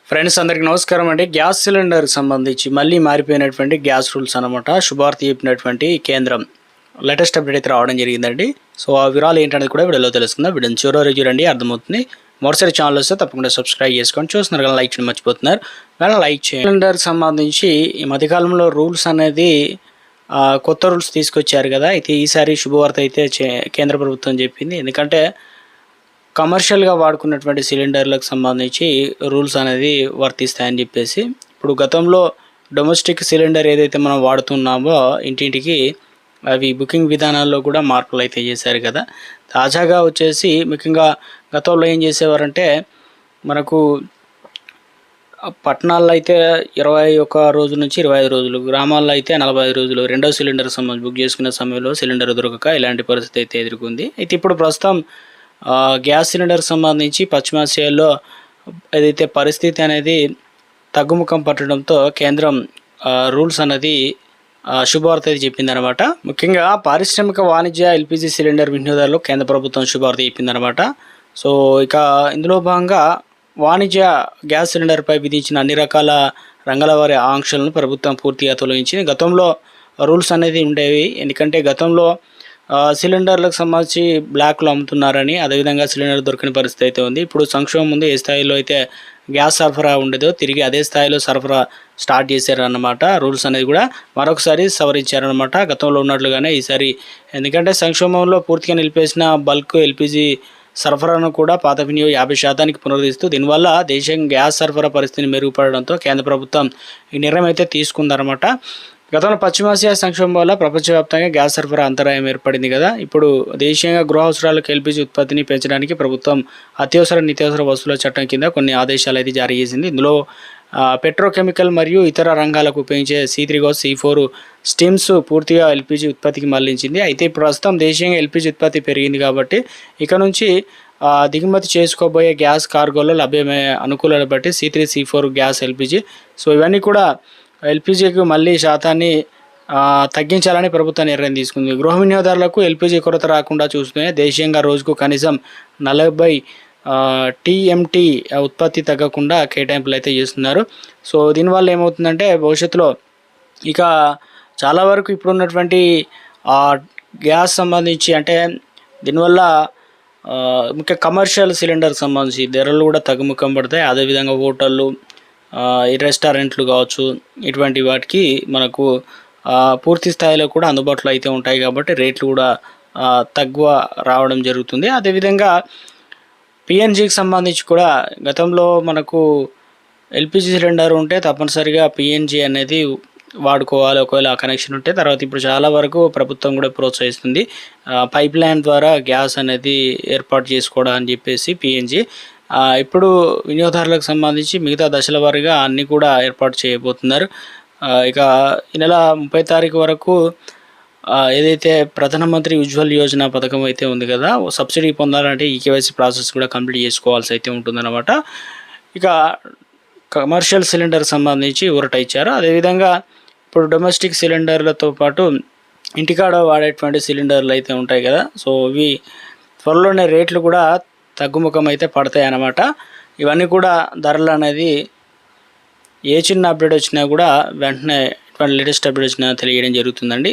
Friends అందరికీ నమస్కారం అండి. గ్యాస్ సిలిండర్ సంబంధించి మళ్ళీ మారిపోయినటువంటి గ్యాస్ రూల్స్ అనమాట. శుభార్త చెప్పినటువంటి కేంద్రం లేటెస్ట్ అప్డేట్ అయితే రావడం జరిగిందండి. సో ఆ వివరాలు ఏంటనేది కూడా వీడియోలో తెలుసుకుందాం. వీడియోని చివరి చూడండి, అర్థమవుతుంది. మరోసారి ఛానల్ వస్తే తప్పకుండా సబ్స్క్రైబ్ చేసుకొని చూస్తున్నారు కదా, లైక్ చేయడం మర్చిపోతున్నారు. వేళ లైక్ చేయండి. సిలిండర్ సంబంధించి ఈ మధ్యకాలంలో రూల్స్ అనేది కొత్త రూల్స్ తీసుకొచ్చారు కదా. అయితే ఈసారి శుభవార్త అయితే కేంద్ర ప్రభుత్వం చెప్పింది. ఎందుకంటే కమర్షియల్గా వాడుకున్నటువంటి సిలిండర్లకు సంబంధించి రూల్స్ అనేది వర్తిస్తాయని చెప్పేసి, ఇప్పుడు గతంలో డొమెస్టిక్ సిలిండర్ ఏదైతే మనం వాడుతున్నామో ఇంటింటికి అవి బుకింగ్ విధానాల్లో కూడా మార్పులు అయితే చేశారు కదా. తాజాగా వచ్చేసి ముఖ్యంగా గతంలో ఏం చేసేవారంటే మనకు పట్టణాల్లో అయితే 21 రోజుల నుంచి 25 రోజులు, గ్రామాల్లో అయితే 45 రోజులు రెండో సిలిండర్ సంబంధించి బుక్ చేసుకునే సమయంలో సిలిండర్ దొరకక ఇలాంటి పరిస్థితి అయితే ఎదుర్కొంది. అయితే ఇప్పుడు ప్రస్తుతం గ్యాస్ సిలిండర్ సంబంధించి పశ్చిమాసియాలో ఏదైతే పరిస్థితి అనేది తగ్గుముఖం పట్టడంతో కేంద్రం రూల్స్ అనేది శుభవార్త అయితే చెప్పిందనమాట. ముఖ్యంగా పారిశ్రామిక వాణిజ్య ఎల్పిజి సిలిండర్ వినియోగదారులు కేంద్ర ప్రభుత్వం శుభవార్త చెప్పిందనమాట. సో ఇక ఇందులో భాగంగా వాణిజ్య గ్యాస్ సిలిండర్పై విధించిన అన్ని రకాల రంగాల వారి ఆంక్షలను ప్రభుత్వం పూర్తిగా తొలగించింది. గతంలో రూల్స్ అనేది ఉండేవి. ఎందుకంటే గతంలో సిలిండర్లకు సంబంధించి బ్లాక్లో అమ్ముతున్నారని, అదేవిధంగా సిలిండర్ దొరకని పరిస్థితి అయితే ఉంది. ఇప్పుడు సంక్షోభం ముందు ఏ స్థాయిలో అయితే గ్యాస్ సరఫరా ఉండేదో తిరిగి అదే స్థాయిలో సరఫరా స్టార్ట్ చేశారన్నమాట. రూల్స్ అనేది కూడా మరొకసారి సవరించారనమాట గతంలో ఉన్నట్లుగానే ఈసారి. ఎందుకంటే సంక్షోభంలో పూర్తిగా నిలిపేసిన బల్క్ ఎల్పిజి సరఫరాను కూడా పాత వినియోగ 50% పునరుద్ధరిస్తూ దీనివల్ల దేశం గ్యాస్ సరఫరా పరిస్థితిని మెరుగుపడడంతో కేంద్ర ప్రభుత్వం ఈ నిర్ణయం అయితే తీసుకుందన్నమాట. గతంలో పశ్చిమాసియా సంక్షోభం వల్ల ప్రపంచవ్యాప్తంగా గ్యాస్ సరఫరా అంతరాయం ఏర్పడింది కదా. ఇప్పుడు దేశీయంగా గృహ అవసరాలకు ఎల్పిజి ఉత్పత్తిని పెంచడానికి ప్రభుత్వం అత్యవసర నిత్యావసర వస్తువుల చట్టం కింద కొన్ని ఆదేశాలు అయితే జారీ చేసింది. ఇందులో పెట్రోకెమికల్ మరియు ఇతర రంగాలకు ఉపయోగించే C3 C4 స్టీమ్స్ పూర్తిగా ఎల్పిజి ఉత్పత్తికి మళ్లించింది. అయితే ప్రస్తుతం దేశీయంగా ఎల్పిజి ఉత్పత్తి పెరిగింది కాబట్టి ఇక నుంచి దిగుమతి చేసుకోబోయే గ్యాస్ కార్గోలో లభ్యమయ్యే అనుకూలాలను బట్టి C3 C4 gas LPG, so ఇవన్నీ కూడా ఎల్పిజికి మళ్ళీ శాతాన్ని తగ్గించాలని ప్రభుత్వం నిర్ణయం తీసుకుంది. గృహ వినియోగదారులకు ఎల్పిజి కొరత రాకుండా చూస్తూనే దేశీయంగా రోజుకు కనీసం 40 TMT ఉత్పత్తి తగ్గకుండా కేటాయింపులు అయితే చేస్తున్నారు. సో దీనివల్ల ఏమవుతుందంటే భవిష్యత్తులో ఇక చాలా వరకు ఇప్పుడున్నటువంటి గ్యాస్ సంబంధించి అంటే దీనివల్ల ముఖ్య కమర్షియల్ సిలిండర్కి సంబంధించి ధరలు కూడా తగ్గుముఖం పడతాయి. అదేవిధంగా హోటళ్ళు, ఈ రెస్టారెంట్లు కావచ్చు, ఇటువంటి వాటికి మనకు పూర్తి స్థాయిలో కూడా అందుబాటులో అయితే ఉంటాయి కాబట్టి రేట్లు కూడా తక్కువ రావడం జరుగుతుంది. అదేవిధంగా పిఎన్జికి సంబంధించి కూడా గతంలో మనకు ఎల్పిజి సిలిండర్ ఉంటే తప్పనిసరిగా పిఎన్జి అనేది వాడుకోవాలి ఒకవేళ కనెక్షన్ ఉంటే. తర్వాత ఇప్పుడు చాలా వరకు ప్రభుత్వం కూడా ప్రోత్సహిస్తుంది పైప్ లైన్ ద్వారా గ్యాస్ అనేది ఏర్పాటు చేసుకోవడం అని చెప్పేసి పిఎన్జి. ఇప్పుడు వినియోగదారులకు సంబంధించి మిగతా దశల వారీగా అన్నీ కూడా ఏర్పాటు చేయబోతున్నారు. ఇక ఈ నెల 30 తారీఖు వరకు ఏదైతే ప్రధానమంత్రి ఉజ్వల్ యోజన పథకం అయితే ఉంది కదా, సబ్సిడీ పొందాలంటే ఈ కేవైసీ ప్రాసెస్ కూడా కంప్లీట్ చేసుకోవాల్సి అయితే ఉంటుందన్నమాట. ఇక కమర్షియల్ సిలిండర్ సంబంధించి ఊరట ఇచ్చారు. అదేవిధంగా ఇప్పుడు డొమెస్టిక్ సిలిండర్లతో పాటు ఇంటికాడ వాడేటువంటి సిలిండర్లు అయితే ఉంటాయి కదా, సో ఇవి త్వరలోనే రేట్లు కూడా తగ్గుముఖం అయితే పడతాయి అన్నమాట. ఇవన్నీ కూడా ధరలు అనేది ఏ చిన్న అప్డేట్ వచ్చినా కూడా వెంటనే ఇటువంటి లేటెస్ట్ అప్డేట్ వచ్చినా తెలియడం జరుగుతుందండి.